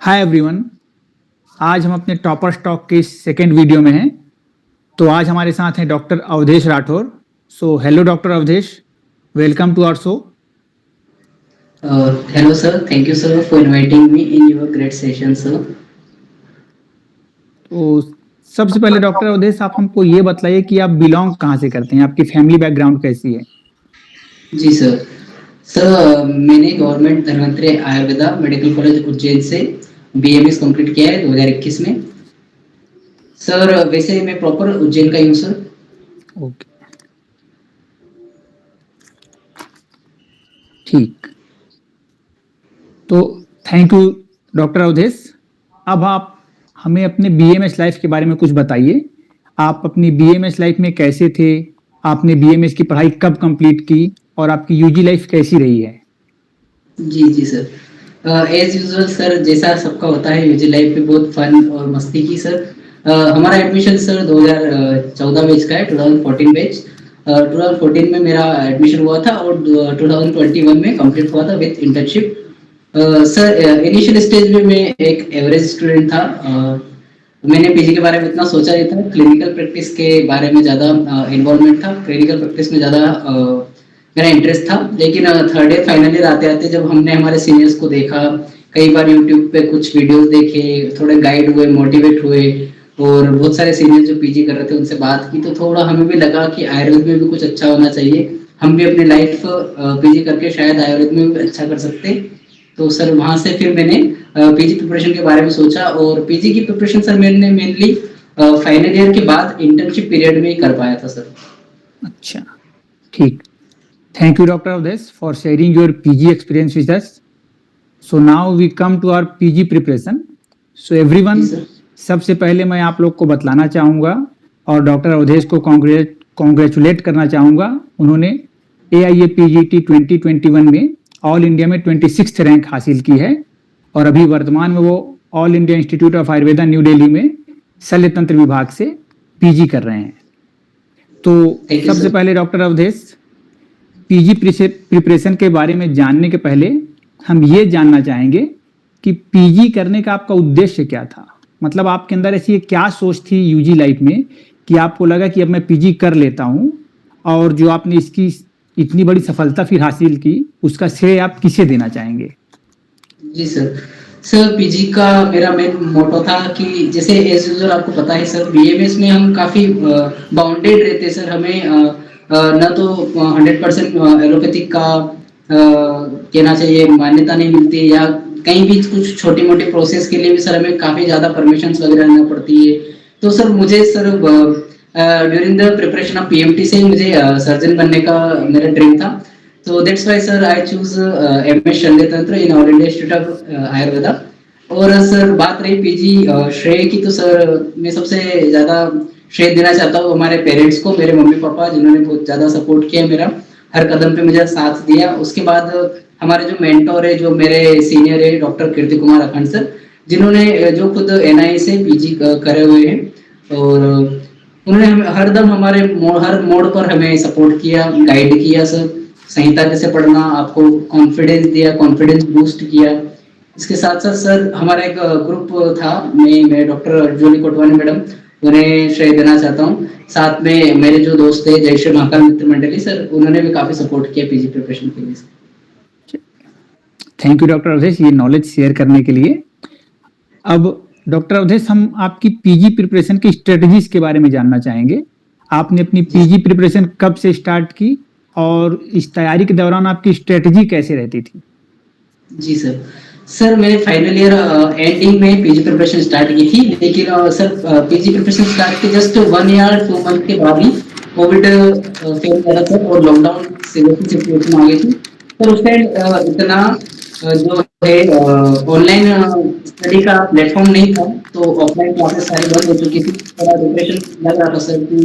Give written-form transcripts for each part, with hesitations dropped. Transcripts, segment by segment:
Hi everyone. आज हम अपने टॉपर स्टॉक के सेकेंड वीडियो में हैं। तो आज हमारे साथ हैं doctor Avadhesh Rathore. So hello doctor Avadhesh, welcome to our show. Hello sir, thank you sir for inviting me in your great session sir. तो सबसे पहले डॉक्टर अवधेश, आप हमको ये बताइए कि आप बिलोंग कहाँ से करते हैं, आपकी फैमिली बैकग्राउंड कैसी है? जी सर। मैंने government Dhanvantari Ayurveda medical college Ujjain से BMS कंप्लीट किया है 2021 में। सर वैसे मैं प्रॉपर उज्जैन का ही हूँ सर। ओके, ठीक। तो थैंक यू डॉक्टर अवधेश। अब आप हमें अपने BMS लाइफ के बारे में कुछ बताइए। आप अपनी BMS लाइफ में कैसे थे? आपने BMS की पढ़ाई कब कंप्लीट की और आपकी यूजी लाइफ कैसी रही है? जी सर। एज यूजुअल सर, जैसा सबका होता है यूजी लाइफ में बहुत फन और मस्ती की सर। हमारा एडमिशन सर 2014 बैच का है, 2014 बैच। 2014 में मेरा एडमिशन हुआ था और 2021 में कंप्लीट हुआ था with internship. Sir initial stage में मैं एक एवरेज स्टूडेंट था। मैंने पीजी के बारे में इतना सोचा नहीं था। क्लिनिकल प्रैक्टिस के बारे में ज़्यादा इन्वॉल्वमेंट था, क्लिनिकल प्रैक्टिस में ज़्यादा मेरा इंटरेस्ट था। लेकिन थर्ड ईयर फाइनल ईयर आते आते जब हमने हमारे सीनियर्स को देखा, कई बार यूट्यूब पे कुछ वीडियोस देखे, थोड़े गाइड हुए, मोटिवेट हुए, और बहुत सारे सीनियर जो पीजी कर रहे थे उनसे बात की, तो थोड़ा हमें भी लगा कि आयुर्वेद में भी कुछ अच्छा होना चाहिए। हम भी अपनी लाइफ पीजी करके शायद आयुर्वेद में भी अच्छा कर सकते। तो सर वहाँ से फिर मैंने पीजी प्रिपरेशन के बारे में सोचा, और पीजी की प्रिपरेशन सर मैंने मेनली फाइनल ईयर के बाद इंटर्नशिप पीरियड में ही कर पाया था सर। अच्छा, ठीक। Thank you, Dr. Avdesh, for sharing your PG experience with us. So now we come to our PG preparation. So everyone, सबसे पहले मैं आप लोग को बतलाना चाहूँगा और डॉक्टर अवधेश को कॉन्ग्रेचुलेट करना चाहूँगा। उन्होंने AIAPGT 2021 में ऑल इंडिया में 26th रैंक हासिल की है और अभी वर्तमान में वो all India institute of Ayurveda new Delhi में शल्य तंत्र विभाग से PG कर रहे हैं। तो सबसे पहले डॉक्टर अवधेश, पीजी प्रिपरेशन के बारे में जानने के पहले हम ये जानना चाहेंगे कि पीजी करने का आपका उद्देश्य क्या था। मतलब आपके अंदर ऐसी क्या सोच थी यूजी लाइफ में कि आपको लगा कि अब मैं पीजी कर लेता हूँ, और जो आपने इसकी इतनी बड़ी सफलता फिर हासिल की, उसका श्रेय आप किसे देना चाहेंगे? जी सर पीजी का मेरा मेन मोटो था कि जैसे एज यूजुअल आपको पता है सर, बीएमएस में हम काफ़ी बाउंडेड रहते सर। हमें न तो 100% एलोपैथिक का कहना चाहिए मान्यता नहीं मिलती, या कहीं भी कुछ छोटी मोटी प्रोसेस के लिए भी सर हमें काफ़ी ज़्यादा परमिशन वगैरह लेना पड़ती है। तो सर मुझे sir during the preparation of PMT से मुझे सर्जन बनने का मेरा ड्रीम था। तो that's why sir I choose MS शल्य तंत्र in all India institute of Ayurveda. और सर बात रही पीजी श्रेय की, तो सर मैं सबसे ज़्यादा श्रेय देना चाहता हूँ हमारे पेरेंट्स को, मेरे मम्मी पापा, जिन्होंने बहुत ज़्यादा सपोर्ट किया मेरा, हर कदम पे मुझे साथ दिया। उसके बाद हमारे जो मेंटोर है, जो मेरे सीनियर है, डॉक्टर कीर्ति कुमार अखंड सर, जिन्होंने जो खुद NIA से PG करे हुए हैं, और उन्होंने हरदम हमारे हर मोड़ पर हमें सपोर्ट किया, गाइड किया सर। संहिता कैसे पढ़ना, आपको कॉन्फिडेंस दिया, कॉन्फिडेंस बूस्ट किया। इसके साथ साथ सर हमारा एक ग्रुप था, मैं डॉक्टर जूली कोटवानी मैडम, उन्हें श्रेय देना चाहता हूँ। साथ में मेरे जो दोस्त थे जय श्री महाकाल मित्र मंडली सर, उन्होंने भी काफी सपोर्ट किया पीजी प्रिपरेशन के लिए। थैंक यू डॉक्टर अवधेश ये नॉलेज शेयर करने के लिए। अब डॉक्टर अवधेश, हम आपकी पीजी प्रिपरेशन की स्ट्रेटजीज के बारे में जानना चाहेंगे। आपने अपनी पीजी प्रिपरेशन कब से स्टार्ट की और इस तैयारी के दौरान आपकी स्ट्रेटजी कैसे रहती थी? जी सर मैंने फाइनल ईयर एंडिंग में पीजी प्रिपरेशन स्टार्ट की थी, लेकिन सर पीजी प्रिपरेशन स्टार्ट के जस्ट 1 ईयर 2 मंथ के बाद ही कोविड फेल करा था और लॉकडाउन सिचुएशन आ गई थी। पर उस टाइम इतना जो है ऑनलाइन स्टडी का प्लेटफॉर्म नहीं था, तो ऑफलाइन क्लासेस सारी बंद हो चुकी थी। थोड़ा डिप्रेशन लग रहा था सर कि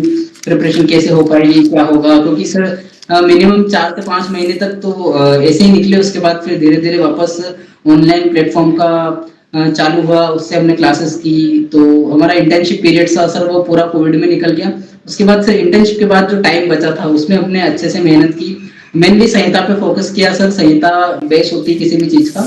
प्रिपरेशन कैसे हो पाएगी, क्या होगा, क्योंकि सर मिनिमम 4 से 5 महीने तक तो ऐसे ही निकले। उसके बाद फिर धीरे धीरे वापस ऑनलाइन प्लेटफॉर्म का चालू हुआ, उससे हमने क्लासेस की। तो हमारा इंटर्नशिप पीरियड था सर, वो पूरा कोविड में निकल गया। उसके बाद सर इंटर्नशिप के बाद जो टाइम बचा था उसमें हमने अच्छे से मेहनत की, मेनली संहिता पे फोकस किया सर। संहिता बेस होती है किसी भी चीज का,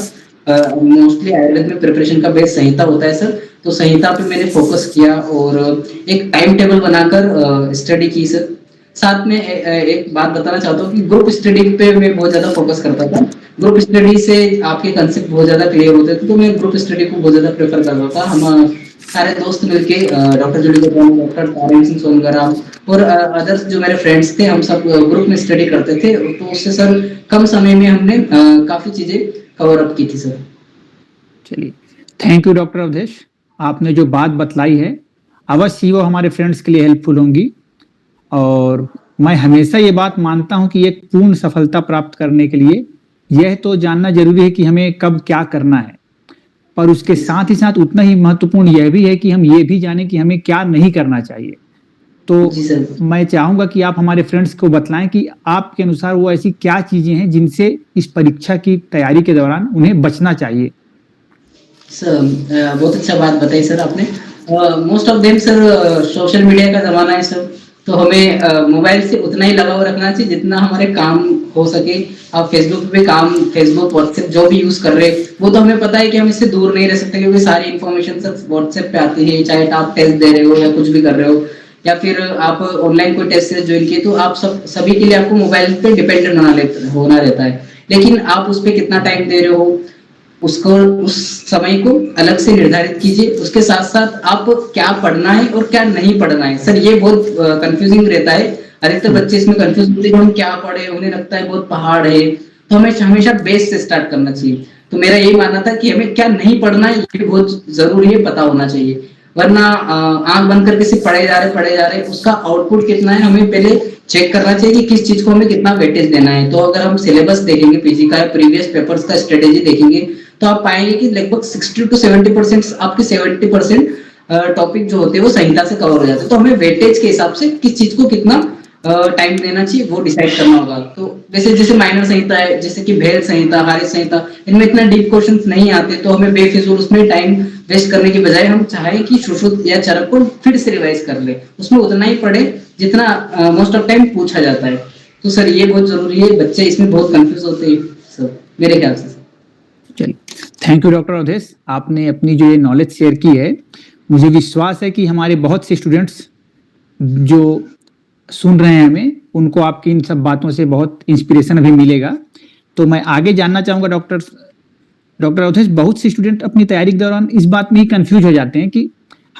मोस्टली आयुर्वेद में प्रिपरेशन का बेस संहिता होता है सर, तो संहिता पे मैंने फोकस किया और एक टाइम टेबल बनाकर स्टडी की सर। साथ में एक बात बताना चाहता हूँ कि ग्रुप स्टडी पे मैं बहुत ज्यादा फोकस करता था। ग्रुप स्टडी से आपके कंसेप्ट बहुत ज्यादा क्लियर होते थे, तो मैं ग्रुप स्टडी को बहुत ज्यादा प्रेफर करता था। हम सारे दोस्त मिलके डॉक्टर जुली कपूर, डॉक्टर तारण सिंह सोनगरा और अदर्स जो मेरे फ्रेंड्स थे, हम सब ग्रुप में स्टडी करते थे, तो उससे सर कम समय में हमने काफी चीजें कवर अप की थी सर। चलिए, थैंक यू डॉक्टर अवधेश। आपने जो बात बतलाई है अवश्य वो हमारे फ्रेंड्स के लिए हेल्पफुल होंगी, और मैं हमेशा ये बात मानता हूं कि एक पूर्ण सफलता प्राप्त करने के लिए यह तो जानना जरूरी है कि हमें कब क्या करना है, पर उसके साथ ही साथ उतना ही महत्वपूर्ण यह भी है कि हम ये भी जानें कि हमें क्या नहीं करना चाहिए। तो जी सर। मैं चाहूंगा कि आप हमारे फ्रेंड्स को बतलाएं कि आपके अनुसार वो ऐसी क्या चीजें हैं जिनसे इस परीक्षा की तैयारी के दौरान उन्हें बचना चाहिए। सर बहुत अच्छा बात बताई सर आपने। Most of them sir social media का जमाना है सर, तो हमें मोबाइल से उतना ही लगाव रखना चाहिए जितना हमारे काम हो सके। आप फेसबुक पे काम, फेसबुक व्हाट्सएप जो भी यूज कर रहे हैं, वो तो हमें पता है कि हम इससे दूर नहीं रह सकते, क्योंकि सारी इन्फॉर्मेशन सर व्हाट्सएप पे आती है। चाहे आप टेस्ट दे रहे हो या कुछ भी कर रहे हो, या फिर आप ऑनलाइन कोई टेस्ट सीरीज ज्वाइन किए, तो आप सभी के लिए आपको मोबाइल पे डिपेंडेंट होना रहता है। लेकिन आप उस पर कितना टाइम दे रहे हो, उसको उस समय को अलग से निर्धारित कीजिए। उसके साथ साथ आप क्या पढ़ना है और क्या नहीं पढ़ना है, सर ये बहुत कंफ्यूजिंग रहता है। अधिकतर बच्चे इसमें कंफ्यूज होते हैं, हम क्या पढ़े, उन्हें लगता है बहुत पहाड़ है। तो हमें हमेशा बेस से स्टार्ट करना चाहिए। तो मेरा यही मानना था कि हमें क्या नहीं पढ़ना है, ये भी बहुत जरूरी है, पता होना चाहिए। वरना आंख बंद करके सिर्फ पढ़े जा रहे, उसका आउटपुट कितना है हमें पहले चेक करना चाहिए कि किस चीज को हमें कितना वेटेज देना है। तो अगर हम सिलेबस देखेंगे पीजी का, प्रीवियस पेपर्स का स्ट्रेटेजी देखेंगे, तो आप पाएंगे कि लगभग 60 to 70% आपके 70% टॉपिक जो होते हैं वो संहिता से कवर हो जाते हैं। तो हमें वेटेज के हिसाब से किस चीज को कितना टाइम देना चाहिए वो डिसाइड करना होगा। तो वैसे जैसे माइनर संहिता है, जैसे कि भेल संहिता, हारिस संहिता, इनमें इतना डीप क्वेश्चंस नहीं आते, तो हमें बेफिजूल उसमें टाइम वेस्ट करने की बजाय हम चाहें कि सुश्रुत या चरक को फिर से रिवाइज कर ले, उसमें उतना ही पढ़े जितना मोस्ट ऑफ टाइम पूछा जाता है। तो सर ये बहुत जरूरी है, बच्चे इसमें बहुत कंफ्यूज होते हैं सर, मेरे ख्याल से। चलिए, थैंक यू डॉक्टर अवधेश। आपने अपनी जो ये नॉलेज शेयर की है, मुझे विश्वास है कि हमारे बहुत से स्टूडेंट्स जो सुन रहे हैं हमें, उनको आपकी इन सब बातों से बहुत इंस्पिरेशन भी मिलेगा। तो मैं आगे जानना चाहूंगा डॉक्टर अवधेश, बहुत से स्टूडेंट अपनी तैयारी के दौरान इस बात में ही कंफ्यूज हो जाते हैं कि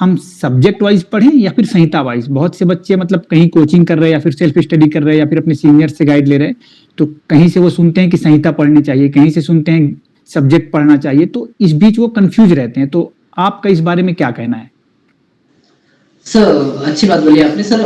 हम सब्जेक्ट वाइज पढ़ें या फिर संहिता वाइज। बहुत से बच्चे मतलब कहीं कोचिंग कर रहे हैं या फिर सेल्फ स्टडी कर रहे हैं या फिर अपने सीनियर से गाइड ले रहे हैं, तो कहीं से वो सुनते हैं कि संहिता पढ़नी चाहिए, कहीं से सुनते हैं सब्जेक्ट पढ़ना चाहिए, तो इस बीच वो कंफ्यूज रहते हैं। तो आपका इस बारे में क्या कहना है? सर अच्छी बात बोली आपने सर।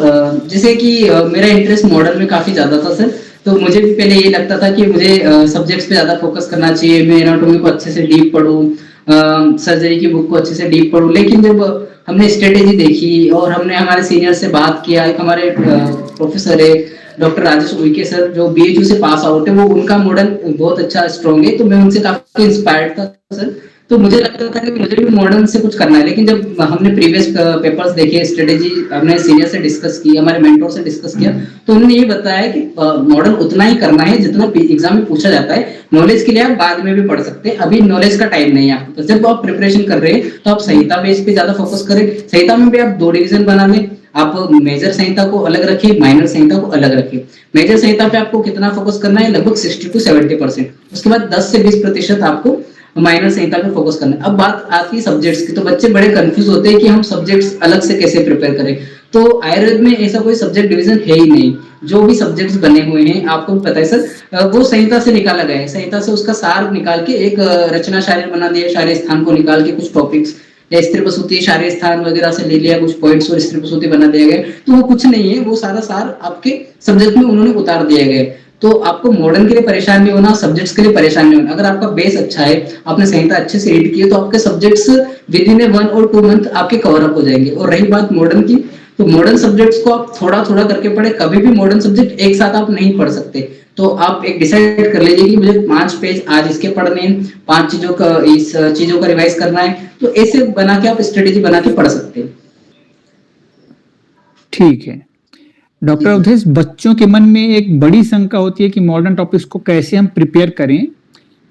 जैसे कि मेरा इंटरेस्ट मॉडल में काफी ज्यादा था सर, तो मुझे भी पहले ये लगता था कि मुझे सब्जेक्ट्स पे ज्यादा फोकस करना चाहिए, मैं एनाटॉमी को अच्छे से डीप पढूं, सर्जरी की बुक को अच्छे से डीप पढूं। लेकिन जब हमने स्ट्रेटेजी देखी और हमने हमारे सीनियर से बात किया, एक हमारे प्रोफेसर है डॉक्टर राजेश उइके सर, जो बीएचयू से पास आउट है, वो उनका मॉडल बहुत अच्छा स्ट्रॉन्ग है, तो मैं उनसे काफी इंस्पायर्ड था सर। तो मुझे लगता था कि मुझे भी मॉडर्न से कुछ करना है। लेकिन जब हमने प्रीवियस पेपर्स देखे, स्ट्रेटेजी हमने सीनियर से डिस्कस की, हमारे मेंटोर से डिस्कस किया, तो उन्होंने ये बताया कि मॉडर्न उतना ही करना है जितना एग्जाम में पूछा जाता है। नॉलेज के लिए आप बाद में भी पढ़ सकते हैं, अभी नॉलेज का टाइम नहीं है आपको। तो जब आप प्रिपरेशन कर रहे हैं तो आप संहिता बेस पे ज्यादा फोकस करें। संहिता में भी आप 2 डिवीजन बना लें, आप मेजर संहिता को अलग रखिए, माइनर संहिता को अलग रखिए। मेजर संहिता पे आपको कितना फोकस करना है, लगभग 60 to 70%। उसके बाद 10 से 20% आपको माइनर संहिता पे फोकस करना है। अब बात आती है सब्जेक्ट्स की, तो बच्चे बड़े कंफ्यूज होते हैं कि हम सब्जेक्ट्स अलग से कैसे प्रिपेयर करें। तो आयुर्वेद में ऐसा कोई सब्जेक्ट डिवीजन है ही नहीं। जो भी सब्जेक्ट्स बने हुए हैं, आपको पता है सर, वो संहिता से निकाला गया है। संहिता से उसका सार निकाल के एक रचना शारीर बना दिया, शारीर स्थान को निकाल के कुछ टॉपिक्स, या स्त्री प्रसूति शारीर स्थान वगैरह से ले लिया कुछ पॉइंट्स और स्त्री प्रसूति बना दिया गया। तो वो कुछ नहीं है, वो सारा सार आपके सब्जेक्ट में उन्होंने उतार दिया गया है। तो आपको मॉडर्न के लिए परेशान नहीं होना, सब्जेक्ट्स के लिए परेशान नहीं होना। अगर आपका बेस अच्छा है, आपने संहिता अच्छे से रीड की है, तो आपके subjects with in 1 or 2 month आपके कवर अप हो जाएंगे। और रही बात मॉडर्न की, तो मॉडर्न सब्जेक्ट्स को आप थोड़ा थोड़ा करके पढ़े। कभी भी मॉडर्न सब्जेक्ट एक साथ आप नहीं पढ़ सकते। तो आप एक डिसाइड कर लीजिए कि मुझे 5 पेज आज इसके पढ़ने हैं, 5 चीजों का इस चीजों का रिवाइज करना है। तो ऐसे बना के आप स्ट्रेटेजी बना के पढ़ सकते हैं। ठीक है डॉक्टर अवधेश, बच्चों के मन में एक बड़ी शंका होती है कि मॉडर्न टॉपिक्स को कैसे हम प्रिपेयर करें,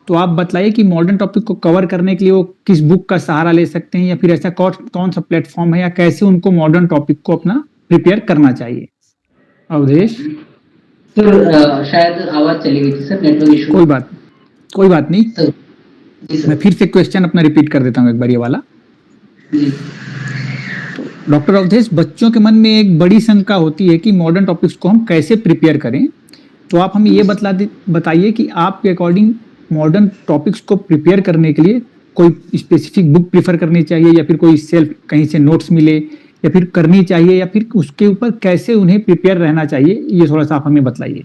तो आप बतलाइए कि मॉडर्न टॉपिक को कवर करने के लिए वो किस बुक का सहारा ले सकते हैं, या फिर ऐसा कौन सा प्लेटफॉर्म है, या कैसे उनको मॉडर्न टॉपिक को अपना प्रिपेयर करना चाहिए। अवधेश, सर शायद आवाज चली गई थी सर, नेटवर्क इशू। कोई बात नहीं। सर जी सर। मैं फिर से क्वेश्चन अपना रिपीट कर देता हूँ एक बार ये वाला। जी डॉक्टर अवधेश, बच्चों के मन में एक बड़ी शंका होती है कि मॉडर्न टॉपिक्स को हम कैसे प्रिपेयर करें, तो आप हमें ये बताइए कि आपके अकॉर्डिंग मॉडर्न टॉपिक्स को प्रिपेयर करने के लिए कोई स्पेसिफिक बुक प्रीफर करनी चाहिए, या फिर कोई सेल्फ कहीं से नोट्स मिले, या फिर करनी चाहिए, या फिर उसके ऊपर कैसे उन्हें प्रिपेयर रहना चाहिए, ये थोड़ा सा आप हमें बताइए।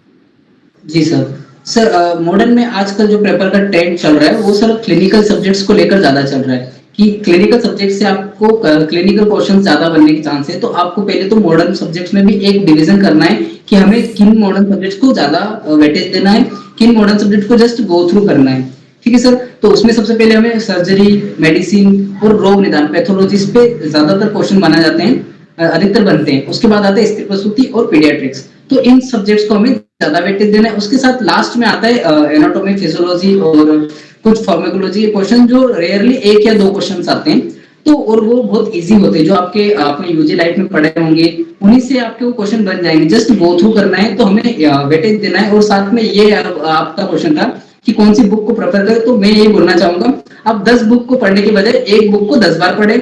जी सर मॉडर्न में आजकल जो पेपर का ट्रेंड चल रहा है वो सर क्लिनिकल सब्जेक्ट्स को लेकर ज्यादा चल रहा है कि क्लिनिकल सब्जेक्ट से आपको क्लिनिकल क्वेश्चन ज्यादा बनने के चांस है। तो आपको पहले तो मॉडर्न सब्जेक्ट्स में भी एक डिवीजन करना है कि हमें किन मॉडर्न सब्जेक्ट्स को ज्यादा वेटेज देना है, किन मॉडर्न सब्जेक्ट को जस्ट गो थ्रू करना है। ठीक है सर। तो उसमें सबसे पहले हमें सर्जरी, मेडिसिन और रोग निदान, पैथोलॉजिस्ट पे ज्यादातर क्वेश्चन बनाए जाते हैं, अधिकतर बनते हैं। उसके बाद आता है स्त्री प्रसूति और पीडियाट्रिक्स। तो इन सब्जेक्ट्स को हमें ज्यादा वेटेज देना है। उसके साथ लास्ट में आता है एनाटॉमी, फिजियोलॉजी और कुछ फार्माकोलॉजी के क्वेश्चन, जो रेयरली एक या दो क्वेश्चंस आते हैं। तो और वो बहुत इजी होते हैं, जो आपने यूजी लाइफ में पढ़े होंगे, उन्हीं से आपके वो क्वेश्चन बन जाएंगे। जस्ट गो थ्रू करना है। तो हमें वेटेज देना है। और साथ में ये आपका क्वेश्चन था कि कौन सी बुक को प्रेफर करें, तो मैं ये बोलना चाहूंगा, आप 10 बुक को पढ़ने के बजाय एक बुक को 10 बार पढ़े,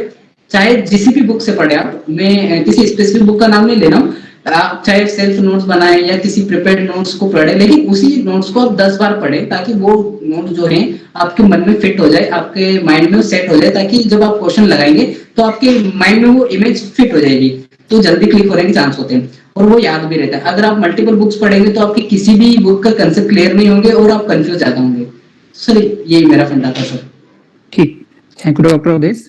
चाहे जिसी भी बुक से पढ़े आप। मैं किसी स्पेसिफिक बुक का नाम नहीं ले रहा हूँ, आप चाहे सेल्फ नोट्स बनाए या किसी प्रिपेयर्ड नोट्स को पढ़े, लेकिन उसी नोट्स को आप 10 बार पढ़े, ताकि वो नोट जो है आपके मन में फिट हो जाए, आपके माइंड में सेट हो जाए, ताकि जब आप क्वेश्चन लगाएंगे तो आपके माइंड में वो इमेज फिट हो जाएगी, तो जल्दी क्लिक होने के चांस होते हैं और वो याद भी रहता है। अगर आप मल्टीपल बुक्स पढ़ेंगे तो आपकी किसी भी बुक का कंसेप्ट क्लियर नहीं होंगे और आप कंफ्यूज ज्यादा होंगे। सर यही मेरा फंडा था सर। ठीक, थैंक यू डॉक्टर अवधेश।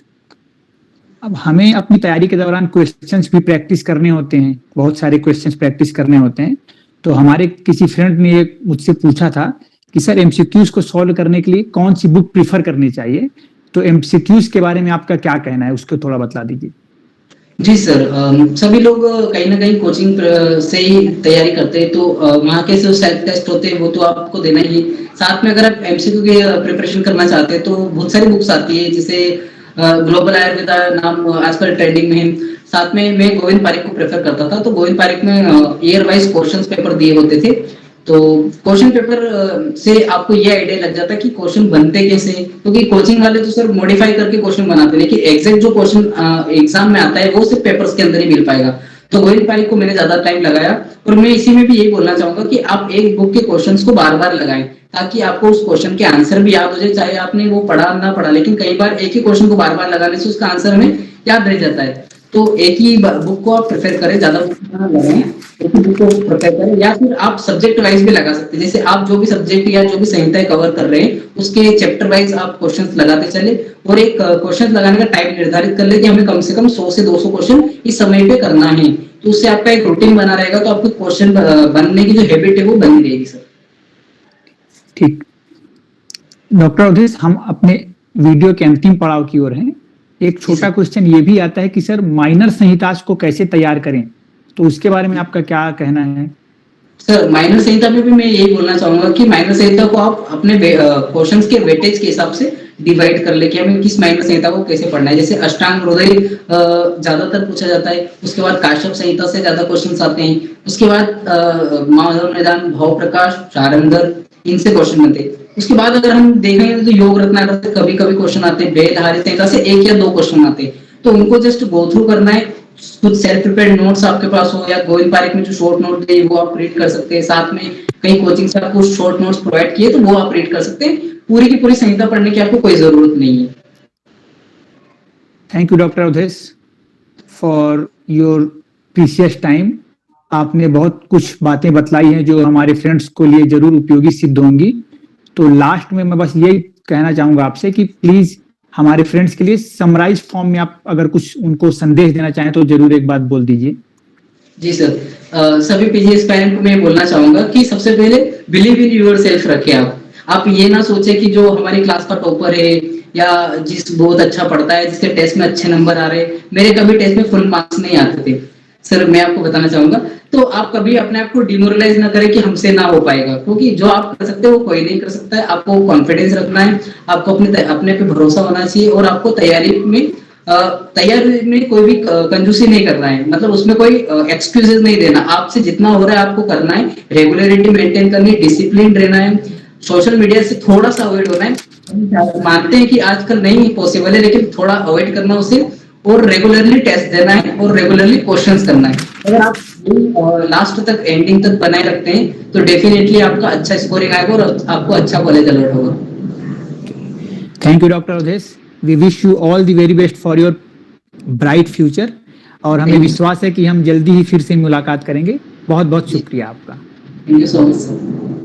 अब हमें अपनी तैयारी के दौरान क्वेश्चंस भी प्रैक्टिस करने होते हैं, बहुत सारे क्वेश्चंस प्रैक्टिस करने होते हैं। तो हमारे किसी फ्रेंड ने मुझसे पूछा था कि सर एमसीक्यूज को सॉल्व करने के लिए कौन सी बुक प्रीफर करनी चाहिए, तो एमसीक्यूज के बारे में आपका क्या कहना है, उसको थोड़ा बतला दीजिए। जी सर, सभी लोग कहीं ना कहीं कोचिंग से ही तैयारी करते हैं, तो वहाँ के जो सेल्फ टेस्ट होते हैं वो तो आपको देना ही। साथ में अगर आप एमसीक्यू की प्रिपरेशन करना चाहते हैं तो बहुत सारी बुक्स आती है, जैसे ग्लोबल आयुर्वेदा नाम आजकल ट्रेंडिंग में है। साथ में मैं गोविंद पारिक को प्रेफर करता था, तो गोविंद पारिक में ईयर वाइज क्वेश्चंस पेपर दिए होते थे। तो क्वेश्चन पेपर से आपको ये आइडिया लग जाता है कि क्वेश्चन बनते कैसे, क्योंकि कोचिंग वाले तो सर मॉडिफाई करके क्वेश्चन बनाते हैं, लेकिन एग्जैक्ट जो क्वेश्चन एग्जाम में आता है वो सिर्फ पेपर्स के अंदर ही मिल पाएगा। तो गोविंद पारिक को मैंने ज्यादा टाइम लगाया, और मैं इसी में भी यही बोलना चाहूंगा कि आप एक बुक के क्वेश्चंस को बार बार लगाएं, ताकि आपको उस क्वेश्चन के आंसर भी याद हो जाए, चाहे आपने वो पढ़ा ना पढ़ा। लेकिन कई बार एक ही क्वेश्चन को बार बार लगाने से उसका आंसर हमें याद रह जाता है। तो एक ही बुक को आप प्रेफर करें, ज्यादा बुक ना लगाएं, एक ही बुक को प्रेफर करें, या फिर आप सब्जेक्ट वाइज भी लगा सकते हैं। जैसे आप जो भी सब्जेक्ट या जो भी संहिताएं कवर कर रहे हैं उसके चैप्टर वाइज आप क्वेश्चंस लगाते चले, और एक क्वेश्चन लगाने का टाइम निर्धारित कर ले कि हमें कम से कम 100 से 200 क्वेश्चन इस समय पे करना है। तो उससे आपका एक रूटीन बना रहेगा, तो आपको क्वेश्चन बनने की जो हैबिट है वो बनी रहेगी सर। ठीक, डॉक्टर अवधेश, हम अपने वीडियो के अंतिम पड़ाव की ओर हैं। एक छोटा क्वेश्चन ये भी आता है कि सर माइनर संहिता को कैसे तैयार करें, तो उसके बारे में आपका क्या कहना है? सर माइनर संहिता में भी मैं यही बोलना चाहूंगा कि माइनर संहिता को आप अपने क्वेश्चंस के वेटेज के हिसाब से डिवाइड कर ले कि हमें किस माइनर संहिता को कैसे पढ़ना है। जैसे अष्टांग हृदय ज्यादातर पूछा जाता है, उसके बाद काश्यप संहिता से ज्यादा क्वेश्चंस आते हैं, उसके बाद माधव निदान, भाव प्रकाश, चारंगर, इनसे क्वेश्चन बनते हैं। उसके बाद अगर हम देखेंगे तो योग रत्नाकर से कभी कभी क्वेश्चन आते हैं, बेलहारी संहिता से 1 या 2 क्वेश्चन आते हैं, तो उनको जस्ट गो थ्रू करना है। कुछ सेल्फ प्रिपेयर्ड नोट्स आपके पास हो, या गोविंद पारिक में जो शॉर्ट नोट है वो आप रीड कर सकते हैं। साथ में कई कोचिंग से आपको शॉर्ट नोट्स प्रोवाइड किए तो वो आप रीड कर सकते हैं। पूरी की पूरी संहिता पढ़ने की आपको कोई जरूरत नहीं है। Thank you doctor Avadhesh for your precious time. आपने बहुत कुछ बातें बतलाई हैं जो हमारे फ्रेंड्स को लिए जरूर उपयोगी सिद्ध होंगी। तो लास्ट में मैं बस यही कहना चाहूंगा आपसे कि प्लीज हमारे फ्रेंड्स के लिए समराइज फॉर्म में आप अगर कुछ उनको संदेश देना चाहें तो जरूर एक बात बोल दीजिए। जी सर, सभी पीजी एस्पायरेंट को मैं बोलना चाहूंगा कि सबसे पहले बिलीव इन योरसेल्फ रखें। आप ये ना सोचे कि जो हमारी क्लास का टॉपर है या जिस बहुत अच्छा पढ़ता है, जिसके टेस्ट में अच्छे नंबर आ रहे, मेरे कभी टेस्ट में फुल मार्क्स नहीं आते थे। सर मैं आपको बताना चाहूंगा, तो आप कभी अपने आप को डिमोरलाइज ना करें कि हमसे ना हो पाएगा, क्योंकि जो आप कर सकते हो वो कोई नहीं कर सकता है। आपको कॉन्फिडेंस रखना है, आपको अपने पे भरोसा होना चाहिए, और आपको तैयारी में कोई भी कंजूसी नहीं करना है, मतलब उसमें कोई एक्सक्यूजेस नहीं देना। आपसे जितना हो रहा है आपको करना है, रेगुलरिटी मेंटेन करनी है, डिसिप्लिन रहना है, सोशल मीडिया से थोड़ा सा अवॉइड होना है। हम मानते हैं कि आजकल नहीं पॉसिबल है, लेकिन थोड़ा अवॉइड करना उसे, और रेगुलरली टेस्ट देना है, और रेगुलरली क्वेश्चंस करना है। अगर आप लास्ट तक, एंडिंग तक बनाए रखते हैं तो डेफिनेटली आपका अच्छा स्कोरिंग आएगा और आपको अच्छा कॉलेज अलॉट होगा। Thank you doctor Avadhesh, we wish you all the very best for your bright future, और हमें विश्वास है कि हम जल्दी ही फिर से मुलाकात करेंगे। बहुत बहुत शुक्रिया आपका। Thank you so much sir.